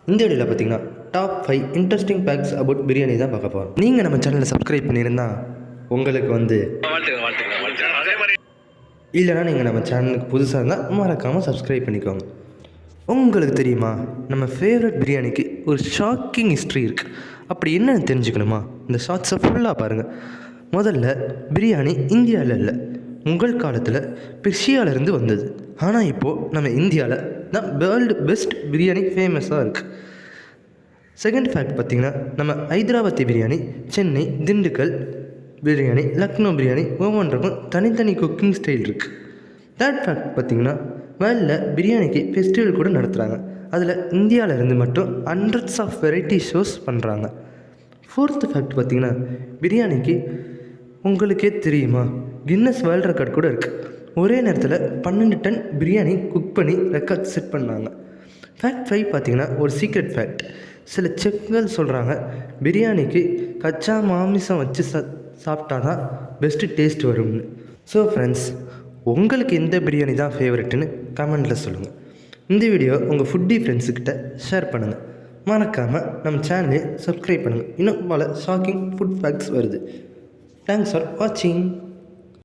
இந்த வீடியோவில் பார்த்தீங்கன்னா top 5 interesting facts about biryani தான் பார்க்க போகிறோம். நீங்கள் நம்ம சேனலை சப்ஸ்கிரைப் பண்ணியிருந்தால் உங்களுக்கு இல்லைனா நீங்கள் நம்ம சேனலுக்கு புதுசாக இருந்தால் மறக்காமல் சப்ஸ்கிரைப் பண்ணிக்கோங்க. உங்களுக்கு தெரியுமா, நம்ம ஃபேவரட் பிரியாணிக்கு ஒரு ஷாக்கிங் ஹிஸ்ட்ரி இருக்குது. அப்படி என்னன்னு தெரிஞ்சுக்கணுமா? இந்த ஷார்ட்ஸை ஃபுல்லாக பாருங்கள். முதல்ல பிரியாணி இந்தியாவில் இல்லை, முகல் காலத்தில் பெர்ஷியாவிலேருந்து வந்தது. ஆனால் இப்போது நம்ம இந்தியாவில் தான் வேர்ல்டு பெஸ்ட் பிரியாணி ஃபேமஸாக இருக்குது. செகண்ட் ஃபேக்ட் பார்த்திங்கன்னா, நம்ம ஹைதராபாத்தி பிரியாணி, சென்னை, திண்டுக்கல் பிரியாணி, லக்னோ பிரியாணி ஒவ்வொன்றுக்கும் தனித்தனி குக்கிங் ஸ்டைல் இருக்குது. தேர்ட் ஃபேக்ட் பார்த்திங்கன்னா, வேர்ல்டில் பிரியாணிக்கு ஃபெஸ்டிவல் கூட நடத்துகிறாங்க. அதில் இந்தியாவிலேருந்து மட்டும் ஹண்ட்ரட்ஸ் ஆஃப் வெரைட்டி ஷோஸ் பண்ணுறாங்க. ஃபோர்த்து ஃபேக்ட் பார்த்திங்கன்னா, பிரியாணிக்கு உங்களுக்கே தெரியுமா, கின்னஸ் வேர்ல்டு ரெக்கார்ட் கூட இருக்குது. ஒரே நேரத்தில் 12 டன் பிரியாணி குக் பண்ணி ரெக்கார்ட் செட் பண்ணாங்க. ஃபேக்ட் 5 பார்த்திங்கன்னா, ஒரு சீக்ரெட் ஃபேக்ட். சில செஃப்கள் சொல்கிறாங்க, பிரியாணிக்கு கச்சா மாமிசம் வச்சு சாப்பிட்டா தான் பெஸ்ட்டு டேஸ்ட் வரும்னு. ஸோ ஃப்ரெண்ட்ஸ், உங்களுக்கு எந்த பிரியாணி தான் ஃபேவரெட்டுன்னு கமெண்ட்டில் சொல்லுங்கள். இந்த வீடியோ உங்கள் ஃபுட்டி ஃப்ரெண்ட்ஸுக்கிட்ட ஷேர் பண்ணுங்கள். மறக்காமல் நம்ம சேனலை சப்ஸ்கிரைப் பண்ணுங்கள். இன்னும் பல ஷாக்கிங் ஃபுட் ஃபேக்ட்ஸ் வருது. தேங்க்ஸ் ஃபார் வாட்சிங்.